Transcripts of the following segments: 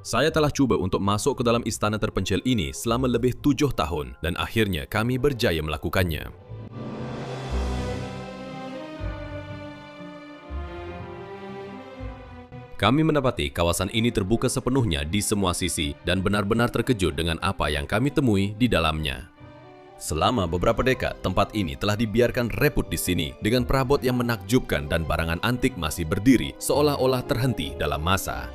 Saya telah cuba untuk masuk ke dalam istana terpencil ini selama lebih 7 tahun dan akhirnya kami berjaya melakukannya. Kami mendapati kawasan ini terbuka sepenuhnya di semua sisi dan benar-benar terkejut dengan apa yang kami temui di dalamnya. Selama beberapa dekade, tempat ini telah dibiarkan reput di sini dengan perabot yang menakjubkan dan barangan antik masih berdiri seolah-olah terhenti dalam masa.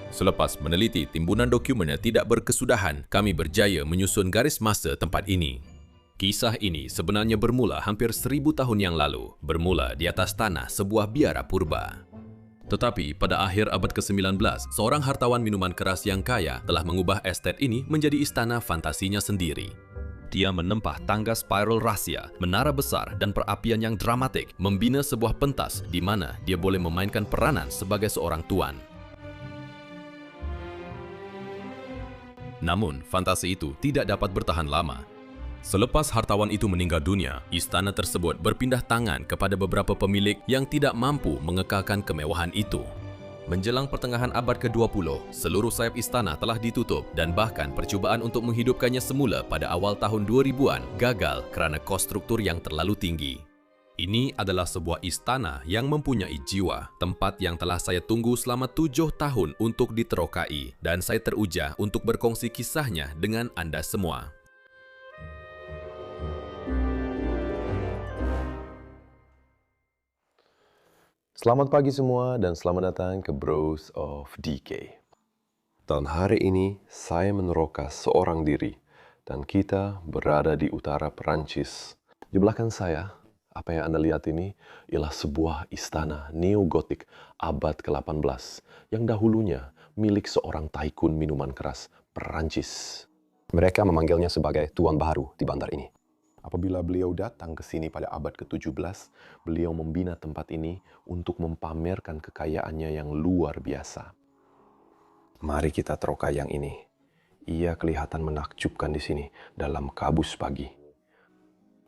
Selepas meneliti timbunan dokumen yang tidak berkesudahan, kami berjaya menyusun garis masa tempat ini. Kisah ini sebenarnya bermula hampir 1000 tahun yang lalu, bermula di atas tanah sebuah biara purba. Tetapi pada akhir abad ke-19, seorang hartawan minuman keras yang kaya telah mengubah estet ini menjadi istana fantasinya sendiri. Dia menempah tangga spiral rahasia, menara besar, dan perapian yang dramatik, membina sebuah pentas di mana dia boleh memainkan peranan sebagai seorang tuan. Namun, fantasi itu tidak dapat bertahan lama. Selepas hartawan itu meninggal dunia, istana tersebut berpindah tangan kepada beberapa pemilik yang tidak mampu mengekalkan kemewahan itu. Menjelang pertengahan abad ke-20, seluruh sayap istana telah ditutup dan bahkan percubaan untuk menghidupkannya semula pada awal tahun 2000-an gagal kerana kos struktur yang terlalu tinggi. Ini adalah sebuah istana yang mempunyai jiwa, tempat yang telah saya tunggu selama 7 tahun untuk diterokai, dan saya teruja untuk berkongsi kisahnya dengan Anda semua. Selamat pagi semua dan selamat datang ke Bros of DK. Dan hari ini saya meneroka seorang diri dan kita berada di utara Perancis. Di belakang saya, apa yang Anda lihat ini ialah sebuah istana neo-gotik abad ke-18 yang dahulunya milik seorang tycoon minuman keras Perancis. Mereka memanggilnya sebagai Tuan Baharu di bandar ini. Apabila beliau datang ke sini pada abad ke-17, beliau membina tempat ini untuk mempamerkan kekayaannya yang luar biasa. Mari kita terokai yang ini. Ia kelihatan menakjubkan di sini dalam kabus pagi.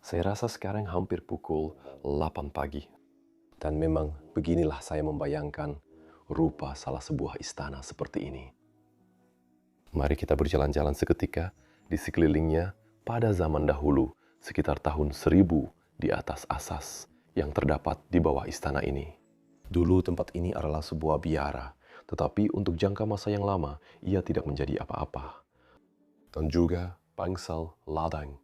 Saya rasa sekarang hampir pukul 8 pagi. Dan memang beginilah saya membayangkan rupa salah sebuah istana seperti ini. Mari kita berjalan-jalan seketika di sekelilingnya pada zaman dahulu, sekitar tahun 1000 di atas asas yang terdapat di bawah istana ini. Dulu tempat ini adalah sebuah biara, tetapi untuk jangka masa yang lama, ia tidak menjadi apa-apa. Dan juga bangsal ladang.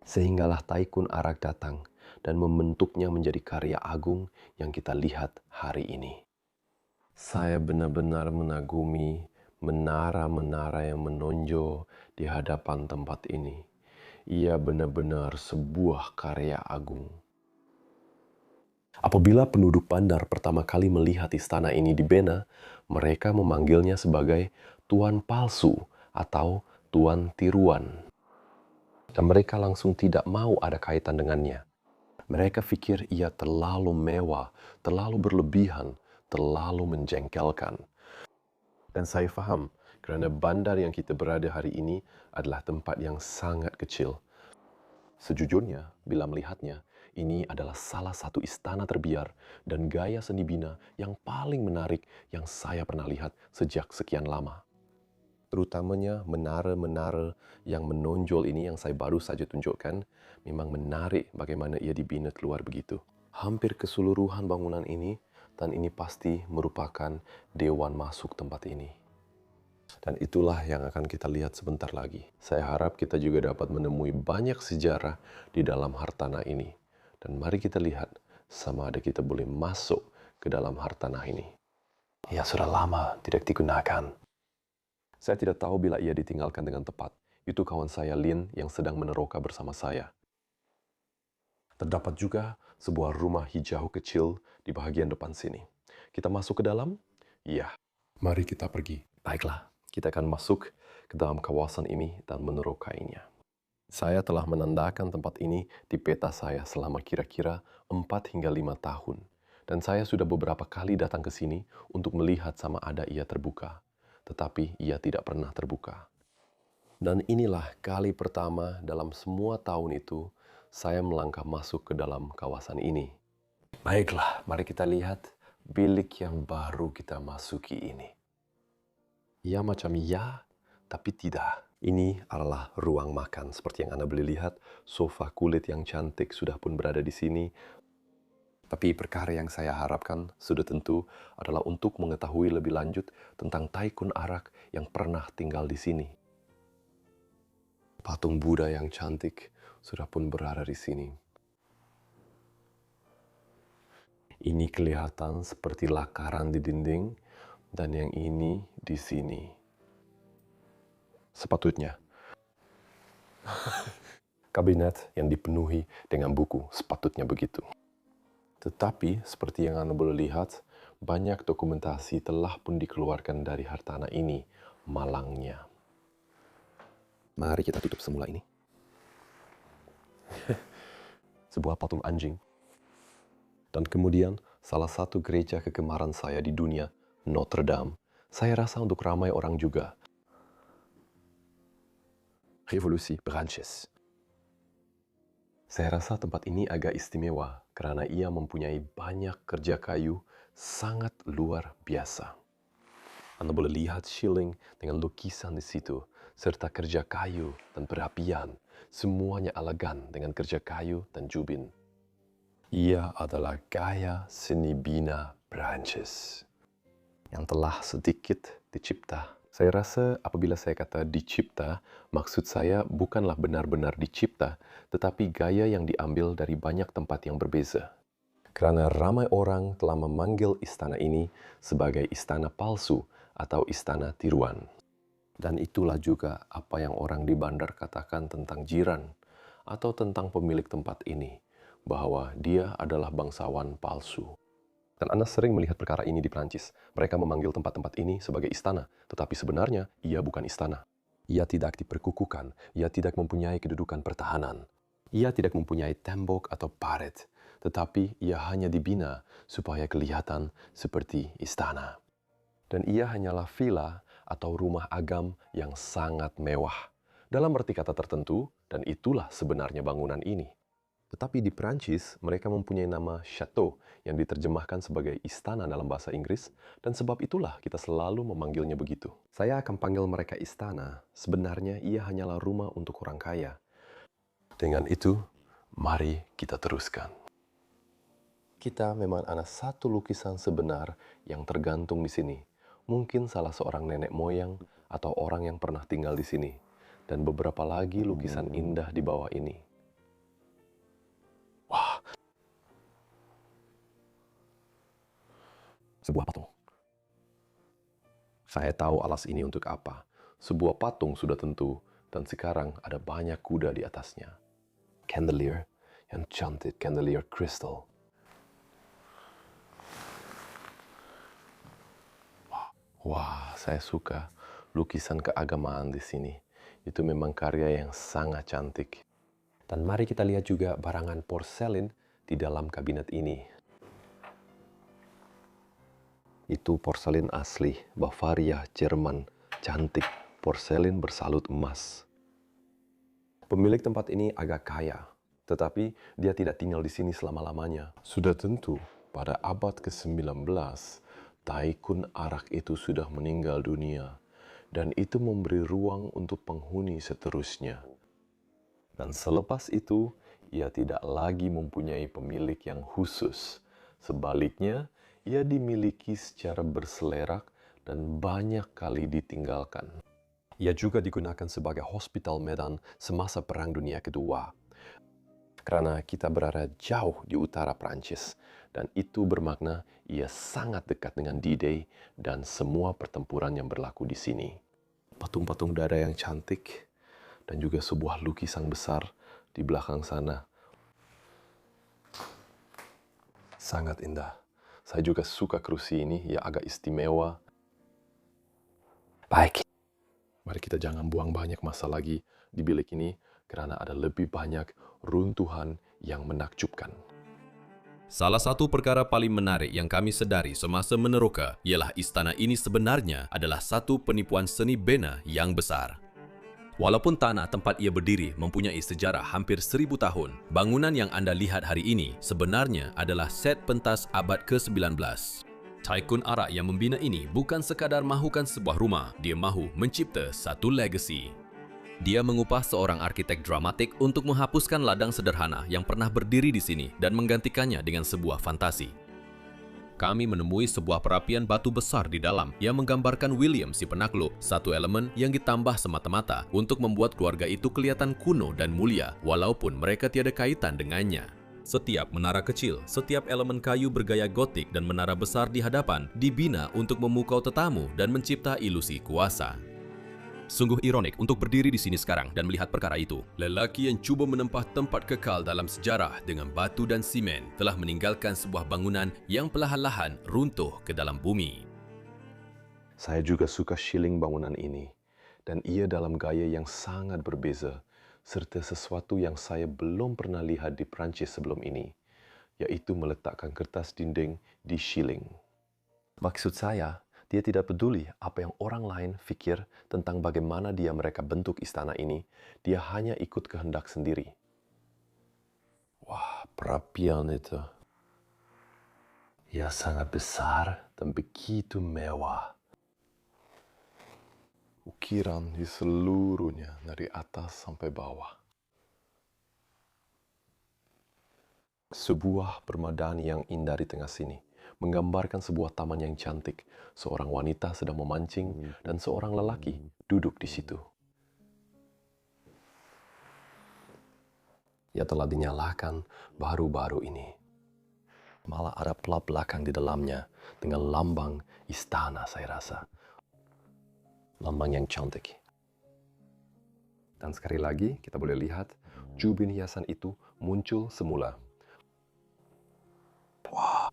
Sehinggalah Tycoon Arak datang dan membentuknya menjadi karya agung yang kita lihat hari ini. Saya benar-benar mengagumi menara-menara yang menonjol di hadapan tempat ini. Ia benar-benar sebuah karya agung. Apabila penduduk bandar pertama kali melihat istana ini dibina, mereka memanggilnya sebagai Tuan Palsu atau Tuan Tiruan. Dan mereka langsung tidak mau ada kaitan dengannya. Mereka pikir ia terlalu mewah, terlalu berlebihan, terlalu menjengkelkan. Dan saya faham, kerana bandar yang kita berada hari ini adalah tempat yang sangat kecil. Sejujurnya, bila melihatnya, ini adalah salah satu istana terbiar dan gaya seni bina yang paling menarik yang saya pernah lihat sejak sekian lama. Terutamanya menara-menara yang menonjol ini yang saya baru saja tunjukkan, memang menarik bagaimana ia dibina keluar begitu. Hampir keseluruhan bangunan ini, dan ini pasti merupakan dewan masuk tempat ini. Dan itulah yang akan kita lihat sebentar lagi. Saya harap kita juga dapat menemui banyak sejarah di dalam hartanah ini. Dan mari kita lihat sama ada kita boleh masuk ke dalam hartanah ini. Ia sudah lama tidak digunakan. Saya tidak tahu bila ia ditinggalkan dengan tepat. Itu kawan saya Lin yang sedang meneroka bersama saya. Terdapat juga sebuah rumah hijau kecil di bahagian depan sini. Kita masuk ke dalam? Iya. Mari kita pergi. Baiklah, kita akan masuk ke dalam kawasan ini dan menerokainya. Saya telah menandakan tempat ini di peta saya selama kira-kira 4 hingga 5 tahun. Dan saya sudah beberapa kali datang ke sini untuk melihat sama ada ia terbuka. Tetapi ia tidak pernah terbuka. Dan inilah kali pertama dalam semua tahun itu, saya melangkah masuk ke dalam kawasan ini. Baiklah, mari kita lihat bilik yang baru kita masuki ini. Ya macam ya, tapi tidak. Ini adalah ruang makan. Seperti yang Anda boleh lihat, sofa kulit yang cantik sudah pun berada di sini. Tapi perkara yang saya harapkan sudah tentu adalah untuk mengetahui lebih lanjut tentang Tycoon Arak yang pernah tinggal di sini. Patung Buddha yang cantik sudah pun berada di sini. Ini kelihatan seperti lakaran di dinding dan yang ini di sini. Sepatutnya. Kabinet yang dipenuhi dengan buku, sepatutnya begitu. Tetapi, seperti yang Anda boleh lihat, banyak dokumentasi telah pun dikeluarkan dari hartana ini, malangnya. Mari kita tutup semula ini. Sebuah patung anjing. Dan kemudian, salah satu gereja kegemaran saya di dunia, Notre Dame. Saya rasa untuk ramai orang juga. Revolusi Prancis. Saya rasa tempat ini agak istimewa karena ia mempunyai banyak kerja kayu sangat luar biasa. Anda boleh lihat shilling dengan lukisan di situ, serta kerja kayu dan perapian. Semuanya elegan dengan kerja kayu dan jubin. Ia adalah gaya seni bina Prancis yang telah sedikit dicipta. Saya rasa apabila saya kata dicipta, maksud saya bukanlah benar-benar dicipta, tetapi gaya yang diambil dari banyak tempat yang berbeza. Karena ramai orang telah memanggil istana ini sebagai istana palsu atau istana tiruan. Dan itulah juga apa yang orang di bandar katakan tentang jiran atau tentang pemilik tempat ini, bahwa dia adalah bangsawan palsu. Dan Anda sering melihat perkara ini di Prancis. Mereka memanggil tempat-tempat ini sebagai istana, tetapi sebenarnya ia bukan istana. Ia tidak diperkukuhkan, ia tidak mempunyai kedudukan pertahanan. Ia tidak mempunyai tembok atau paret, tetapi ia hanya dibina supaya kelihatan seperti istana. Dan ia hanyalah villa atau rumah agam yang sangat mewah. Dalam arti kata tertentu, dan itulah sebenarnya bangunan ini. Tetapi di Prancis, mereka mempunyai nama chateau yang diterjemahkan sebagai istana dalam bahasa Inggris, dan sebab itulah kita selalu memanggilnya begitu. Saya akan panggil mereka istana, sebenarnya ia hanyalah rumah untuk orang kaya. Dengan itu, mari kita teruskan. Kita memang ada satu lukisan sebenar yang tergantung di sini. Mungkin salah seorang nenek moyang atau orang yang pernah tinggal di sini. Dan beberapa lagi lukisan indah di bawah ini. Wah, sebuah patung. Saya tahu alas ini untuk apa. Sebuah patung sudah tentu, dan sekarang ada banyak kuda di atasnya. Chandelier, yang cantik, chandelier crystal. Wah, saya suka lukisan keagamaan di sini. Itu memang karya yang sangat cantik. Dan mari kita lihat juga barangan porselin di dalam kabinet ini. Itu porselin asli, Bavaria, Jerman, cantik, porselin bersalut emas. Pemilik tempat ini agak kaya, tetapi dia tidak tinggal di sini selama-lamanya. Sudah tentu, pada abad ke-19, Tycoon Arak itu sudah meninggal dunia, dan itu memberi ruang untuk penghuni seterusnya. Dan selepas itu, ia tidak lagi mempunyai pemilik yang khusus. Sebaliknya, ia dimiliki secara berselerak dan banyak kali ditinggalkan. Ia juga digunakan sebagai hospital medan semasa Perang Dunia Kedua. Karena kita berada jauh di utara Prancis, dan itu bermakna ia sangat dekat dengan D-Day dan semua pertempuran yang berlaku di sini. Patung-patung dada yang cantik, dan juga sebuah lukisan besar di belakang sana. Sangat indah. Saya juga suka kerusi ini, ya agak istimewa. Baik. Mari kita jangan buang banyak masa lagi di bilik ini, karena ada lebih banyak runtuhan yang menakjubkan. Salah satu perkara paling menarik yang kami sedari semasa meneroka ialah istana ini sebenarnya adalah satu penipuan seni bena yang besar. Walaupun tanah tempat ia berdiri mempunyai sejarah hampir 1000 tahun, bangunan yang anda lihat hari ini sebenarnya adalah set pentas abad ke-19. Tycoon Arak yang membina ini bukan sekadar mahukan sebuah rumah, dia mahu mencipta satu legacy. Dia mengupah seorang arsitek dramatik untuk menghapuskan ladang sederhana yang pernah berdiri di sini dan menggantikannya dengan sebuah fantasi. Kami menemui sebuah perapian batu besar di dalam yang menggambarkan William si penakluk, satu elemen yang ditambah semata-mata untuk membuat keluarga itu kelihatan kuno dan mulia walaupun mereka tiada kaitan dengannya. Setiap menara kecil, setiap elemen kayu bergaya gotik dan menara besar di hadapan dibina untuk memukau tetamu dan mencipta ilusi kuasa. Sungguh ironik untuk berdiri di sini sekarang dan melihat perkara itu. Lelaki yang cuba menempah tempat kekal dalam sejarah dengan batu dan simen telah meninggalkan sebuah bangunan yang perlahan-lahan runtuh ke dalam bumi. Saya juga suka shilling bangunan ini, dan ia dalam gaya yang sangat berbeza, serta sesuatu yang saya belum pernah lihat di Prancis sebelum ini, yaitu meletakkan kertas dinding di shilling. Maksud saya, dia tidak peduli apa yang orang lain fikir tentang bagaimana mereka bentuk istana ini. Dia hanya ikut kehendak sendiri. Wah, perapian itu. Ya sangat besar dan begitu mewah. Ukiran di seluruhnya dari atas sampai bawah. Sebuah permadani yang indah di tengah sini menggambarkan sebuah taman yang cantik. Seorang wanita sedang memancing dan seorang lelaki duduk di situ. Ia telah dinyalakan baru-baru ini. Malah ada plat belakang di dalamnya dengan lambang istana, saya rasa. Lambang yang cantik. Dan sekali lagi kita boleh lihat jubin hiasan itu muncul semula. Wah,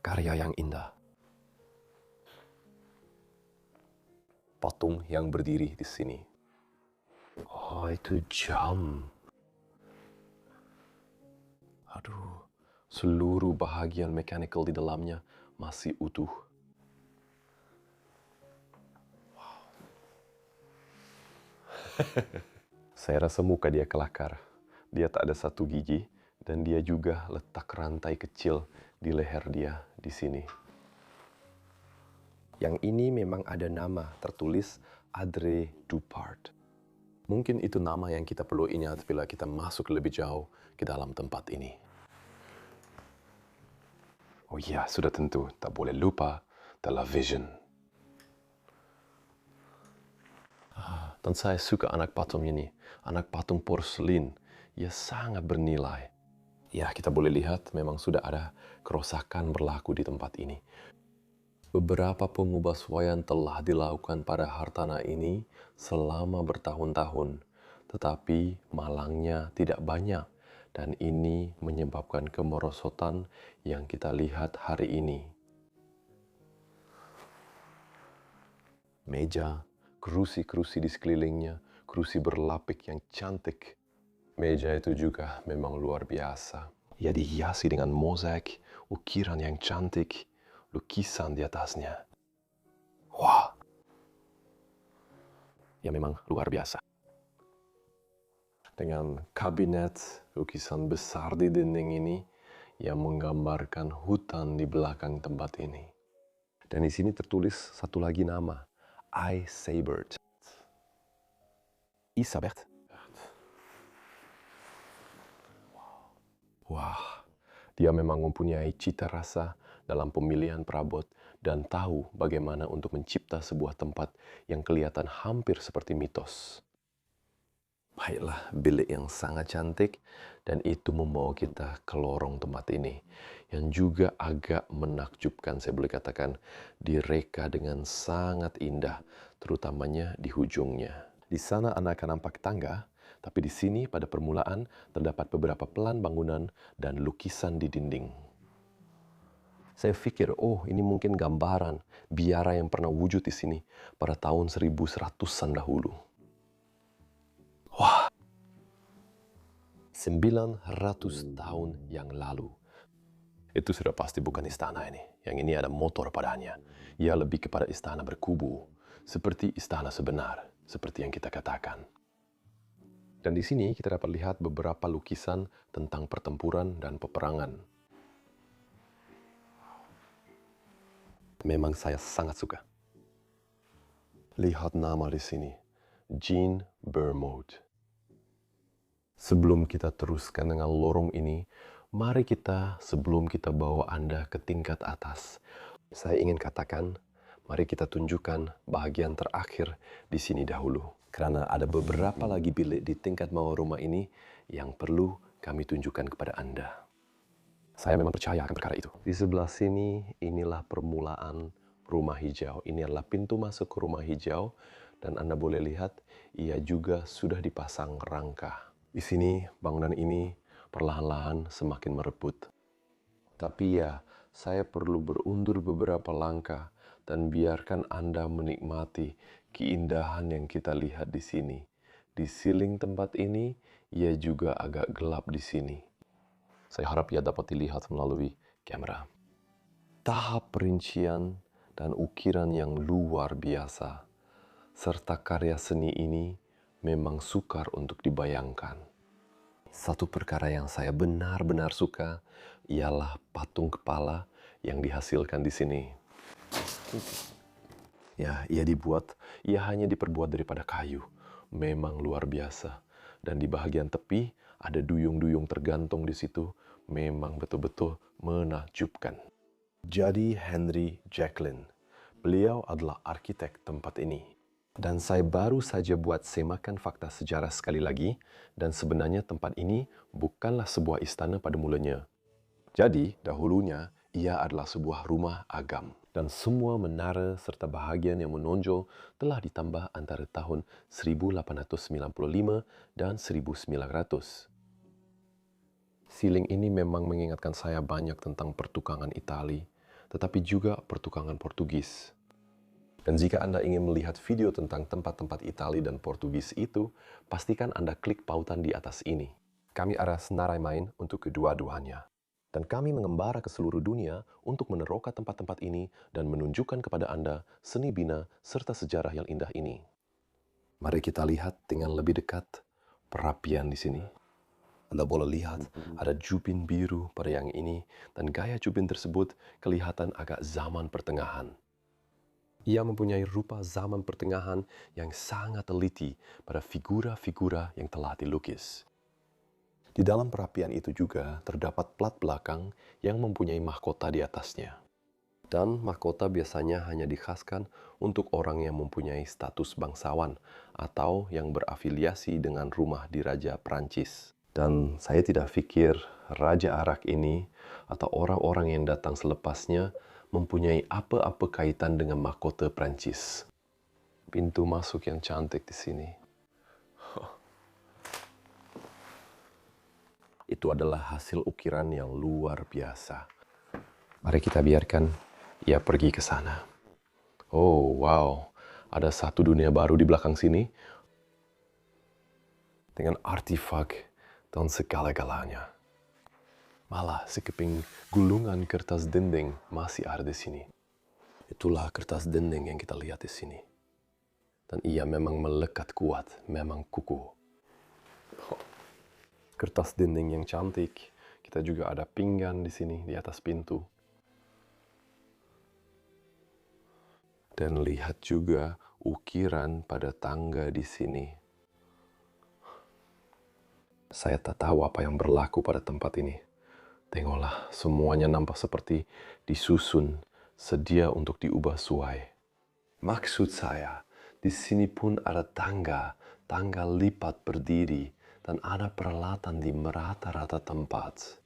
karya yang indah. Patung yang berdiri di sini. Oh, itu jam. Aduh, seluruh bahagian mechanical di dalamnya masih utuh. Saya rasa muka dia kelakar. Dia tak ada satu gigi dan dia juga letak rantai kecil di leher dia di sini. Yang ini memang ada nama tertulis Audrey Dupart. Mungkin itu nama yang kita perlu ingat bila kita masuk lebih jauh ke dalam tempat ini. Oh iya, sudah tentu tak boleh lupa television. Dan saya suka anak patung ini, anak patung porselin. Ia sangat bernilai. Ya, kita boleh lihat memang sudah ada kerusakan berlaku di tempat ini. Beberapa pengubahsuaian telah dilakukan pada hartana ini selama bertahun-tahun, tetapi malangnya tidak banyak, dan ini menyebabkan kemerosotan yang kita lihat hari ini. Meja, kerusi-kerusi di sekelilingnya, kerusi berlapik yang cantik. Meja itu juga memang luar biasa. Ia dihiasi dengan mozaik, ukiran yang cantik, lukisan di atasnya. Wah! Ya memang luar biasa. Dengan kabinet lukisan besar di dinding ini yang menggambarkan hutan di belakang tempat ini. Dan di sini tertulis satu lagi nama, I. Seibert. Isabert. Wah, dia memang mempunyai cita rasa dalam pemilihan perabot dan tahu bagaimana untuk mencipta sebuah tempat yang kelihatan hampir seperti mitos. Baiklah, bilik yang sangat cantik dan itu membawa kita ke lorong tempat ini yang juga agak menakjubkan, saya boleh katakan, direka dengan sangat indah, terutamanya di ujungnya. Di sana Anda akan nampak tangga, tapi di sini pada permulaan terdapat beberapa pelan bangunan dan lukisan di dinding. Saya pikir, oh ini mungkin gambaran biara yang pernah wujud di sini pada tahun 1100-an dahulu. Wah, 900 tahun yang lalu. Itu sudah pasti bukan istana ini. Yang ini ada motor padanya. Ia lebih kepada istana berkubu, seperti istana sebenar, seperti yang kita katakan. Dan di sini kita dapat lihat beberapa lukisan tentang pertempuran dan peperangan. Memang saya sangat suka. Lihat nama di sini, Jean Bermode. Sebelum kita teruskan dengan lorong ini, mari sebelum kita bawa Anda ke tingkat atas, saya ingin katakan, mari kita tunjukkan bahagian terakhir di sini dahulu. Karena ada beberapa lagi bilik di tingkat bawah rumah ini yang perlu kami tunjukkan kepada Anda. Saya memang percaya akan perkara itu. Di sebelah sini, inilah permulaan rumah hijau. Ini adalah pintu masuk ke rumah hijau. Dan Anda boleh lihat, ia juga sudah dipasang rangka. Di sini, bangunan ini perlahan-lahan semakin merebut. Tapi ya, saya perlu berundur beberapa langkah dan biarkan Anda menikmati keindahan yang kita lihat di sini. Di siling tempat ini, ia juga agak gelap di sini. Saya harap ia dapat dilihat melalui kamera. Tahap perincian dan ukiran yang luar biasa, serta karya seni ini memang sukar untuk dibayangkan. Satu perkara yang saya benar-benar suka ialah patung kepala yang dihasilkan di sini. Ya, ia hanya diperbuat daripada kayu. Memang luar biasa. Dan di bagian tepi ada duyung-duyung tergantung di situ. Memang betul-betul menakjubkan. Jadi Henry Jacquelin, beliau adalah arsitek tempat ini. Dan saya baru saja buat semakan fakta sejarah sekali lagi, dan sebenarnya tempat ini bukanlah sebuah istana pada mulanya. Jadi, dahulunya, ia adalah sebuah rumah agam. Dan semua menara serta bahagian yang menonjol telah ditambah antara tahun 1895 dan 1900. Siling ini memang mengingatkan saya banyak tentang pertukangan Itali, tetapi juga pertukangan Portugis. Dan jika Anda ingin melihat video tentang tempat-tempat Itali dan Portugis itu, pastikan Anda klik pautan di atas ini. Kami ada senarai main untuk kedua-duanya. Dan kami mengembara ke seluruh dunia untuk meneroka tempat-tempat ini dan menunjukkan kepada Anda seni bina serta sejarah yang indah ini. Mari kita lihat dengan lebih dekat perapian di sini. Anda boleh lihat ada jubin biru pada yang ini, dan gaya jubin tersebut kelihatan agak zaman pertengahan. Ia mempunyai rupa zaman pertengahan yang sangat teliti pada figura-figura yang telah dilukis. Di dalam perapian itu juga terdapat plat belakang yang mempunyai mahkota di atasnya. Dan mahkota biasanya hanya dikhaskan untuk orang yang mempunyai status bangsawan atau yang berafiliasi dengan rumah diraja Prancis. Dan saya tidak pikir Raja Arak ini atau orang-orang yang datang selepasnya mempunyai apa-apa kaitan dengan mahkota Prancis. Pintu masuk yang cantik di sini. Itu adalah hasil ukiran yang luar biasa. Mari kita biarkan ia pergi ke sana. Oh, wow. Ada satu dunia baru di belakang sini. Dengan artefak dan segala-galanya. Malah sekeping gulungan kertas dinding masih ada di sini. Itulah kertas dinding yang kita lihat di sini. Dan ia memang melekat kuat, memang kukuh. Kertas dinding yang cantik. Kita juga ada pinggan di sini di atas pintu. Dan lihat juga ukiran pada tangga di sini. Saya tak tahu apa yang berlaku pada tempat ini. Tengoklah, semuanya nampak seperti disusun, sedia untuk diubah suai. Maksud saya, di sini pun ada tangga lipat berdiri, dan ada peralatan di merata-rata tempat.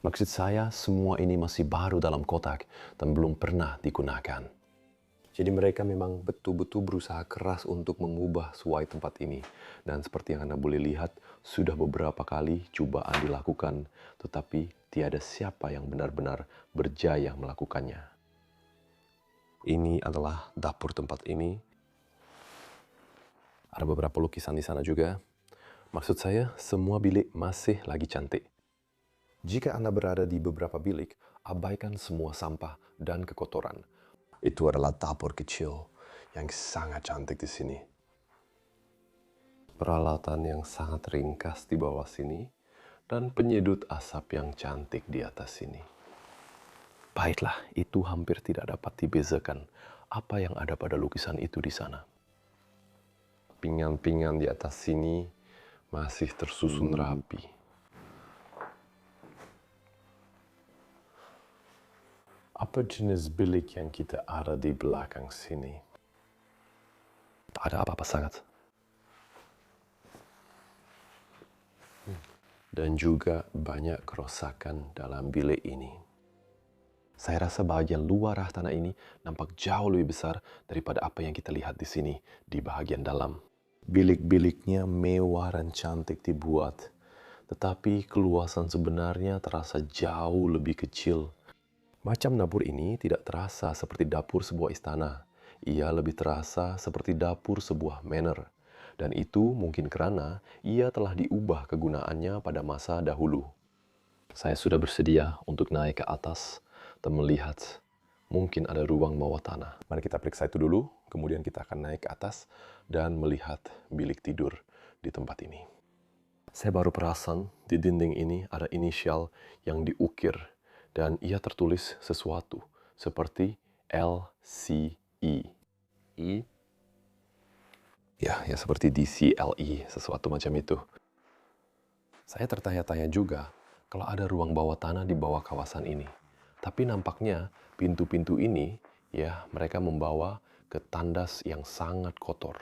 Maksud saya, semua ini masih baru dalam kotak dan belum pernah digunakan. Jadi mereka memang betul-betul berusaha keras untuk mengubah suai tempat ini. Dan seperti yang Anda boleh lihat, sudah beberapa kali cobaan dilakukan, tetapi tiada siapa yang benar-benar berjaya melakukannya. Ini adalah dapur tempat ini. Ada beberapa lukisan di sana juga. Maksud saya, semua bilik masih lagi cantik. Jika Anda berada di beberapa bilik, abaikan semua sampah dan kekotoran. Itu adalah dapur kecil yang sangat cantik di sini. Peralatan yang sangat ringkas di bawah sini, dan penyedut asap yang cantik di atas sini. Baiklah, itu hampir tidak dapat dibezakan apa yang ada pada lukisan itu di sana. Pinggan-pinggan di atas sini masih tersusun rapi. Apa jenis bilik yang kita ada di belakang sini? Tak ada apa-apa sangat. Dan juga banyak kerusakan dalam bilik ini. Saya rasa bagian luar tanah ini nampak jauh lebih besar daripada apa yang kita lihat di sini, di bagian dalam. Bilik-biliknya mewah dan cantik dibuat, tetapi keluasan sebenarnya terasa jauh lebih kecil. Macam dapur ini tidak terasa seperti dapur sebuah istana. Ia lebih terasa seperti dapur sebuah manor. Dan itu mungkin karena ia telah diubah kegunaannya pada masa dahulu. Saya sudah bersedia untuk naik ke atas dan melihat mungkin ada ruang bawah tanah. Mari kita periksa itu dulu, kemudian kita akan naik ke atas dan melihat bilik tidur di tempat ini. Saya baru perasan di dinding ini ada inisial yang diukir dan ia tertulis sesuatu seperti LCE. Ya seperti DCLE, sesuatu macam itu. Saya tertanya-tanya juga kalau ada ruang bawah tanah di bawah kawasan ini. Tapi nampaknya pintu-pintu ini, ya mereka membawa ke tandas yang sangat kotor.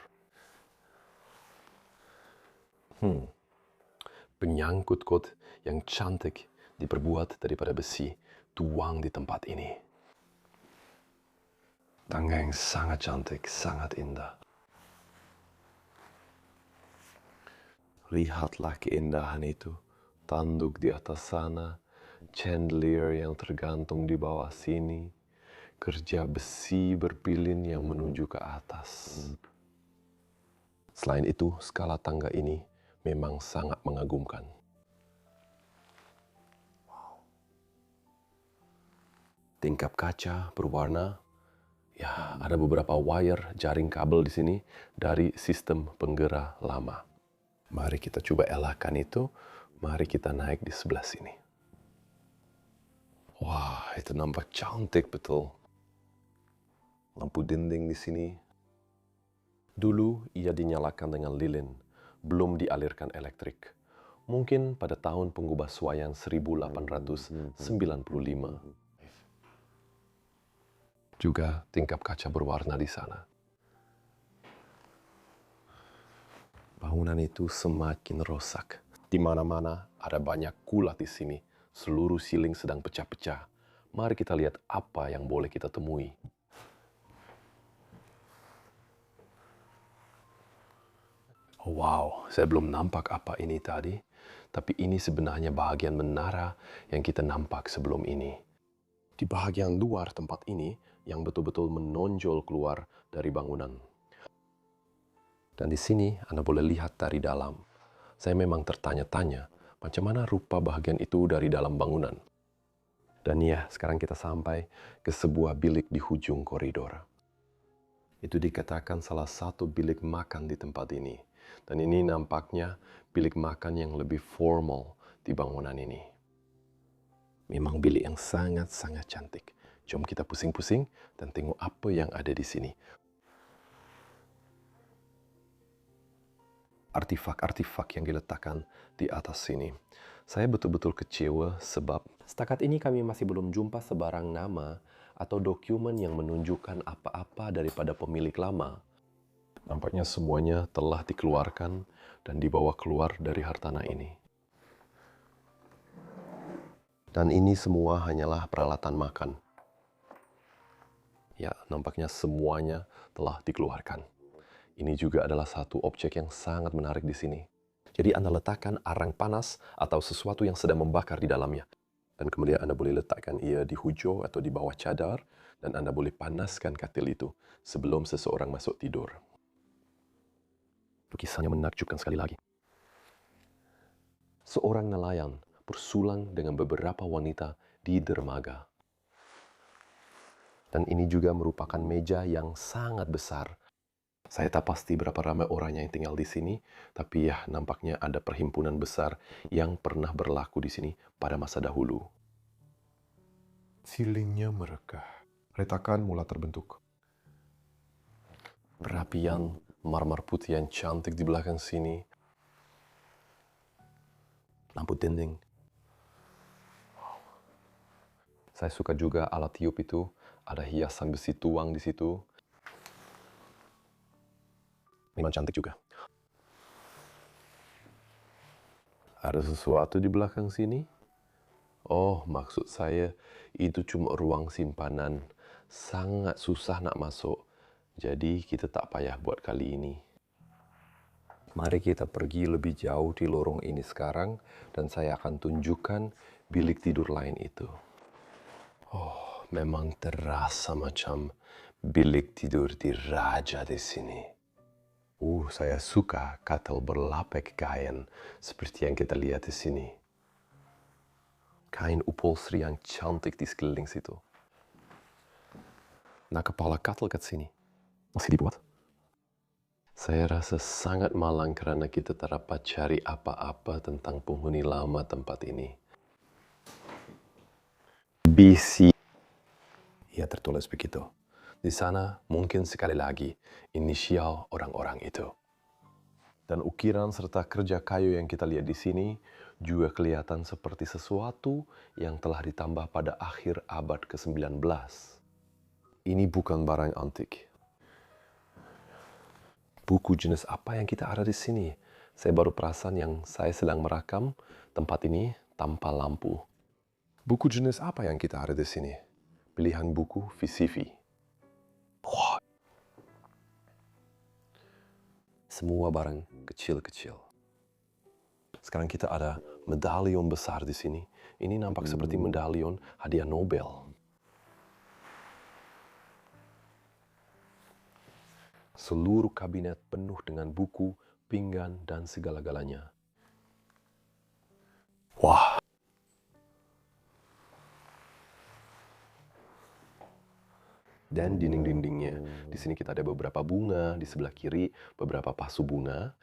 Penyangkut kot yang cantik diperbuat daripada besi tuang di tempat ini. Tangga yang sangat cantik, sangat indah. Lihatlah keindahan itu, tanduk di atas sana, chandelier yang tergantung di bawah sini, kerja besi berpilin yang menuju ke atas. Selain itu, skala tangga ini memang sangat mengagumkan. Tingkap kaca berwarna, ya ada beberapa wire jaring kabel di sini dari sistem penggerak lama. Mari kita coba elakkan itu, mari kita naik di sebelah sini. Wah, itu nampak cantik betul. Lampu dinding di sini. Dulu ia dinyalakan dengan lilin, belum dialirkan elektrik. Mungkin pada tahun pengubahsuaian 1895. Juga tingkap kaca berwarna di sana. Bangunan itu semakin rusak. Di mana-mana ada banyak kulat di sini. Seluruh siling sedang pecah-pecah. Mari kita lihat apa yang boleh kita temui. Oh, wow, saya belum nampak apa ini tadi. Tapi ini sebenarnya bahagian menara yang kita nampak sebelum ini. Di bahagian luar tempat ini yang betul-betul menonjol keluar dari bangunan. Dan di sini Anda boleh lihat dari dalam. Saya memang tertanya-tanya, macam mana rupa bahagian itu dari dalam bangunan. Dan ya, sekarang kita sampai ke sebuah bilik di ujung koridor. Itu dikatakan salah satu bilik makan di tempat ini. Dan ini nampaknya bilik makan yang lebih formal di bangunan ini. Memang bilik yang sangat-sangat cantik. Jom kita pusing-pusing dan tengok apa yang ada di sini. Artifak-artifak yang diletakkan di atas sini. Saya betul-betul kecewa sebab setakat ini kami masih belum jumpa sebarang nama atau dokumen yang menunjukkan apa-apa daripada pemilik lama. Nampaknya semuanya telah dikeluarkan dan dibawa keluar dari hartanah ini. Dan ini semua hanyalah peralatan makan. Ya, nampaknya semuanya telah dikeluarkan. Ini juga adalah satu objek yang sangat menarik di sini. Jadi Anda letakkan arang panas atau sesuatu yang sedang membakar di dalamnya. Dan kemudian Anda boleh letakkan ia di hujung atau di bawah cadar. Dan Anda boleh panaskan katil itu sebelum seseorang masuk tidur. Lukisannya menakjubkan sekali lagi. Seorang nelayan bersulang dengan beberapa wanita di dermaga. Dan ini juga merupakan meja yang sangat besar. Saya tak pasti berapa ramai orang yang tinggal di sini, tapi ya nampaknya ada perhimpunan besar yang pernah berlaku di sini pada masa dahulu. Silingnya merekah. Retakan mulai terbentuk. Perapian marmer putih yang cantik di belakang sini. Lampu dinding. Saya suka juga alat tiup itu. Ada hiasan besi tuang di situ. Memang cantik juga. Ada sesuatu di belakang sini? Oh, maksud saya itu cuma ruang simpanan. Sangat susah nak masuk. Jadi kita tak payah buat kali ini. Mari kita pergi lebih jauh di lorong ini sekarang dan saya akan tunjukkan bilik tidur lain itu. Oh, memang terasa macam bilik tidur di raja di sini. Saya suka katil berlapek kain seperti yang kita lihat di sini. Kain upholstery yang cantik di sekeliling situ. Nah, kepala katil kat sini. Masih dibuat? Saya rasa sangat malang karena kita tak dapat cari apa-apa tentang penghuni lama tempat ini. BC. Ia tertulis begitu. Di sana mungkin sekali lagi inisial orang-orang itu. Dan ukiran serta kerja kayu yang kita lihat di sini juga kelihatan seperti sesuatu yang telah ditambah pada akhir abad ke-19. Ini bukan barang antik. Buku jenis apa yang kita ada di sini? Saya baru perasan yang saya sedang merakam tempat ini tanpa lampu. Buku jenis apa yang kita ada di sini? Pilihan buku VCV. Wah. Semua barang kecil-kecil. Sekarang kita ada medalion besar di sini. Ini nampak seperti medalion hadiah Nobel. Seluruh kabinet penuh dengan buku, pinggan, dan segala-galanya. Wah. Dan dinding-dindingnya. Di sini kita ada beberapa bunga, di sebelah kiri beberapa pasu bunga.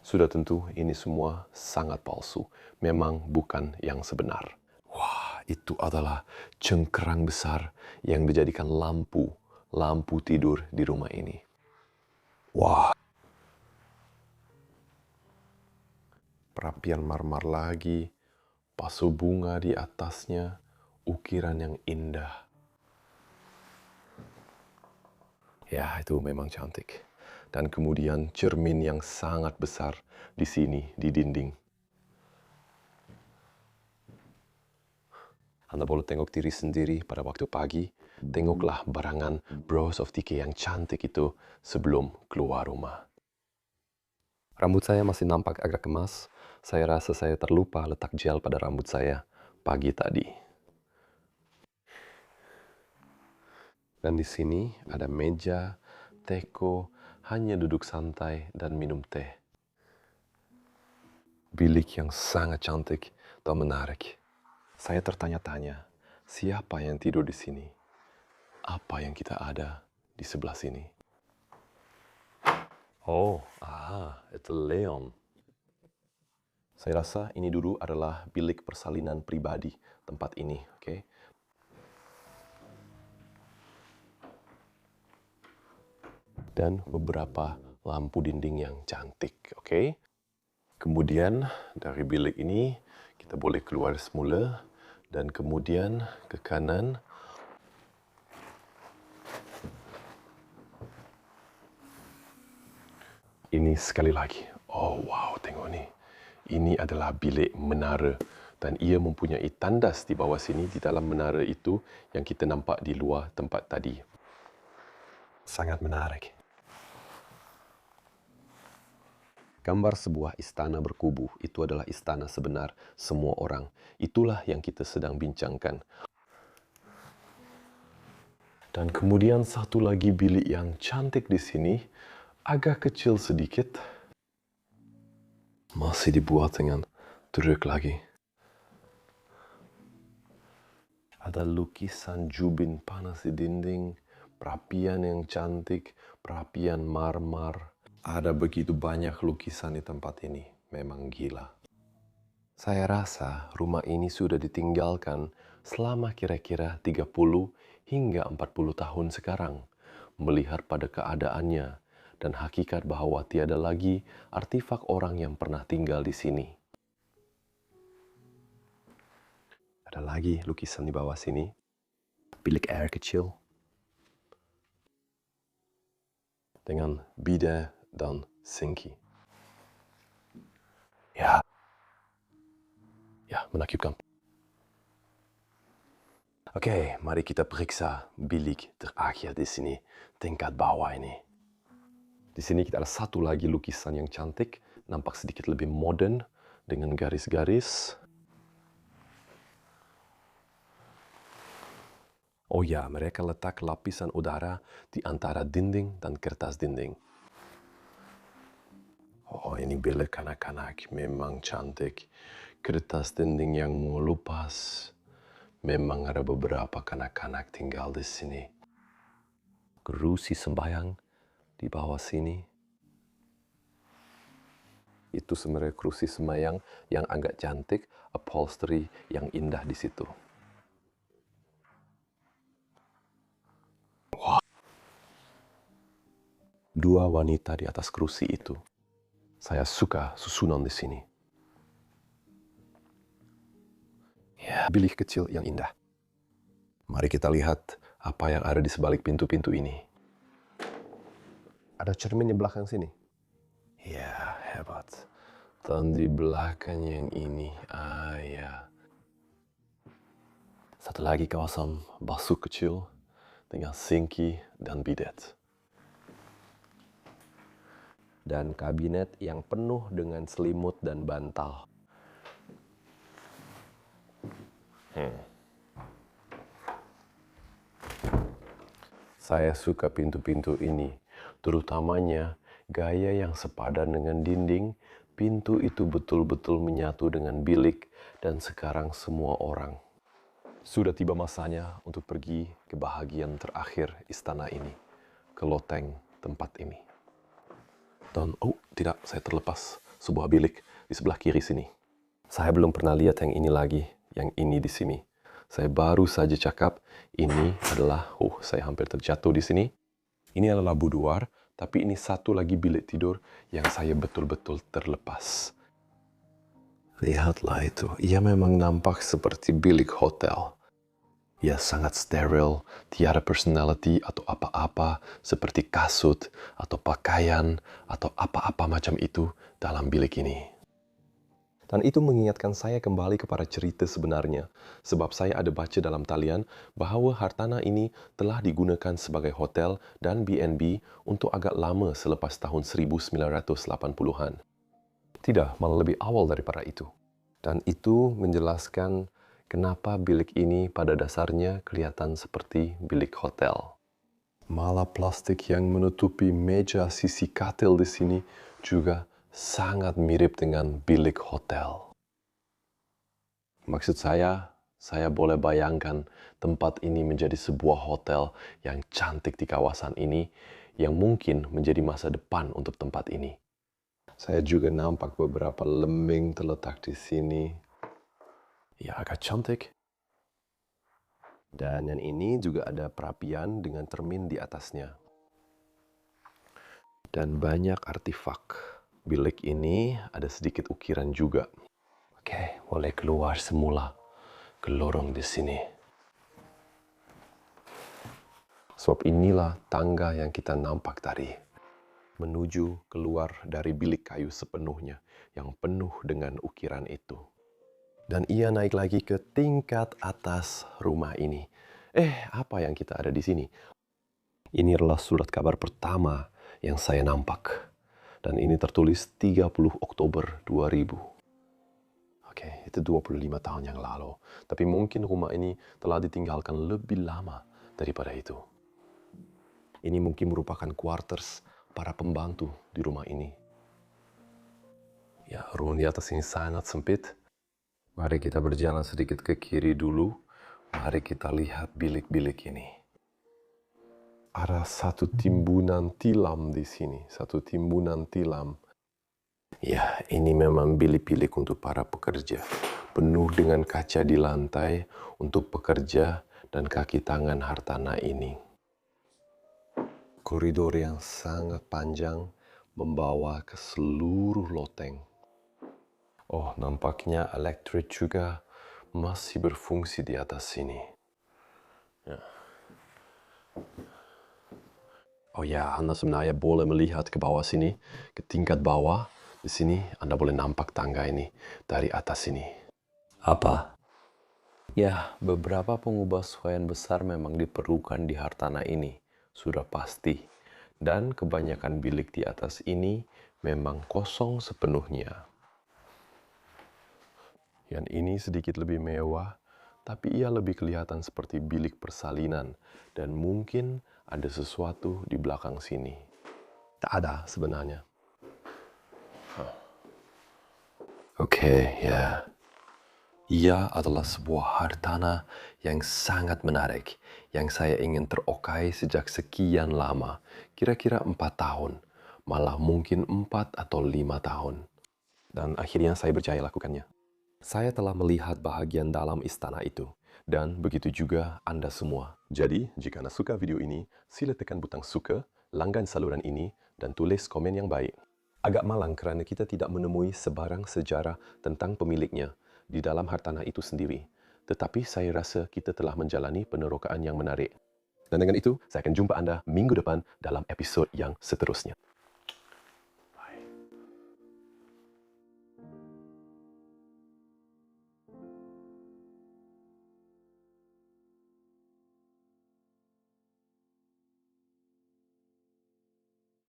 Sudah tentu ini semua sangat palsu. Memang bukan yang sebenar. Wah, itu adalah cengkerang besar yang dijadikan lampu tidur di rumah ini. Wah. Perapian marmer lagi, pasu bunga di atasnya, ukiran yang indah. Ya, itu memang cantik. Dan kemudian cermin yang sangat besar di sini, di dinding. Anda boleh tengok diri sendiri pada waktu pagi. Tengoklah barangan Bros of TK yang cantik itu sebelum keluar rumah. Rambut saya masih nampak agak kemas. Saya rasa saya terlupa letak gel pada rambut saya pagi tadi. Dan di sini ada meja, teko, hanya duduk santai dan minum teh. Bilik yang sangat cantik dan menarik. Saya tertanya-tanya, siapa yang tidur di sini? Apa yang kita ada di sebelah sini? Itu Leon. Saya rasa ini dulu adalah bilik persalinan pribadi tempat ini, oke? Dan beberapa lampu dinding yang cantik, oke? Kemudian dari bilik ini kita boleh keluar semula dan kemudian ke kanan. Ini sekali lagi. Oh wow, tengok ni. Ini adalah bilik menara dan ia mempunyai tandas di bawah sini di dalam menara itu yang kita nampak di luar tempat tadi. Sangat menarik. Gambar sebuah istana berkubu, itu adalah istana sebenar semua orang. Itulah yang kita sedang bincangkan. Dan kemudian satu lagi bilik yang cantik di sini, agak kecil sedikit. Masih dibuat dengan truk lagi. Ada lukisan jubin panas di dinding, perapian yang cantik, perapian marmer. Ada begitu banyak lukisan di tempat ini, memang gila. Saya rasa rumah ini sudah ditinggalkan selama kira-kira 30 hingga 40 tahun sekarang. Melihat pada keadaannya dan hakikat bahwa tiada lagi artefak orang yang pernah tinggal di sini. Ada lagi lukisan di bawah sini. Bilik air kecil. Dengan bidet dan sinki. Ya, menakjubkan. Oke, mari kita periksa bilik terakhir di sini, tingkat bawah ini. Di sini kita ada satu lagi lukisan yang cantik, nampak sedikit lebih modern dengan garis-garis. Oh ya, mereka letak lapisan udara di antara dinding dan kertas dinding. Oh, ini bilik kanak-kanak memang cantik. Kertas dinding yang mengelupas. Memang ada beberapa kanak-kanak tinggal di sini. Kerusi sembahyang di bawah sini. Itu sebenarnya kerusi sembahyang yang agak cantik, upholstery yang indah di situ. Wow. Dua wanita di atas kerusi itu. Saya suka susunan di sini. Ya, bilik kecil yang indah. Mari kita lihat apa yang ada di sebalik pintu-pintu ini. Ada cermin di belakang sini. Ya, hebat. Dan di belakang yang ini, ya. Satu lagi kawasan basuh kecil dengan sinki dan bidet. Dan kabinet yang penuh dengan selimut dan bantal. Saya suka pintu-pintu ini, terutamanya gaya yang sepadan dengan dinding. Pintu itu betul-betul menyatu dengan bilik dan sekarang semua orang. Sudah tiba masanya untuk pergi ke bahagian terakhir istana ini, ke loteng tempat ini. Dan tidak, saya terlepas sebuah bilik di sebelah kiri sini. Saya belum pernah lihat yang ini lagi, yang ini di sini. Saya baru saja cakap, ini adalah, saya hampir terjatuh di sini. Ini adalah boudoir, tapi ini satu lagi bilik tidur yang saya betul-betul terlepas. Lihatlah itu, ia memang nampak seperti bilik hotel. Ia sangat steril, tiada personality atau apa-apa seperti kasut atau pakaian atau apa-apa macam itu dalam bilik ini. Dan itu mengingatkan saya kembali kepada cerita sebenarnya, sebab saya ada baca dalam talian bahwa Hartanah ini telah digunakan sebagai hotel dan B&B untuk agak lama selepas tahun 1980-an. Tidak, malah lebih awal daripada itu. Dan itu menjelaskan kenapa bilik ini pada dasarnya kelihatan seperti bilik hotel. Malah plastik yang menutupi meja sisi katil di sini juga sangat mirip dengan bilik hotel. Maksud saya boleh bayangkan tempat ini menjadi sebuah hotel yang cantik di kawasan ini, yang mungkin menjadi masa depan untuk tempat ini. Saya juga nampak beberapa lembing terletak di sini. Ya, agak cantik. Dan yang ini juga ada perapian dengan cermin di atasnya. Dan banyak artefak. Bilik ini ada sedikit ukiran juga. Oke, boleh keluar semula ke lorong di sini. Sebab inilah tangga yang kita nampak tadi. Menuju keluar dari bilik kayu sepenuhnya yang penuh dengan ukiran itu. Dan ia naik lagi ke tingkat atas rumah ini. Apa yang kita ada di sini? Ini adalah surat kabar pertama yang saya nampak. Dan ini tertulis 30 Oktober 2000. Oke, itu 25 tahun yang lalu. Tapi mungkin rumah ini telah ditinggalkan lebih lama daripada itu. Ini mungkin merupakan quarters para pembantu di rumah ini. Ya, ruang di atas ini sangat sempit. Mari kita berjalan sedikit ke kiri dulu. Mari kita lihat bilik-bilik ini. Ada satu timbunan tilam di sini, satu timbunan tilam Ya, ini memang bilik-bilik untuk para pekerja. Penuh dengan kaca di lantai untuk pekerja dan kaki tangan Hartana ini. Koridor yang sangat panjang membawa ke seluruh loteng. Oh, nampaknya elektrik juga masih berfungsi di atas sini. Ya. Oh ya, Anda sebenarnya boleh melihat ke bawah sini, ke tingkat bawah. Di sini Anda boleh nampak tangga ini dari atas sini. Apa? Ya, beberapa pengubahsuaian besar memang diperlukan di Hartana ini, sudah pasti. Dan kebanyakan bilik di atas ini memang kosong sepenuhnya. Yang ini sedikit lebih mewah, tapi ia lebih kelihatan seperti bilik persalinan dan mungkin ada sesuatu di belakang sini. Tak ada sebenarnya. Oke, ya. Ia adalah sebuah hartana yang sangat menarik, yang saya ingin terokai sejak sekian lama, kira-kira 4 tahun, malah mungkin 4 atau 5 tahun. Dan akhirnya saya berjaya lakukannya. Saya telah melihat bahagian dalam istana itu, dan begitu juga Anda semua. Jadi, jika Anda suka video ini, sila tekan butang suka, langgan saluran ini, dan tulis komen yang baik. Agak malang kerana kita tidak menemui sebarang sejarah tentang pemiliknya di dalam hartana itu sendiri. Tetapi saya rasa kita telah menjalani penerokaan yang menarik. Dan dengan itu, saya akan jumpa Anda minggu depan dalam episod yang seterusnya.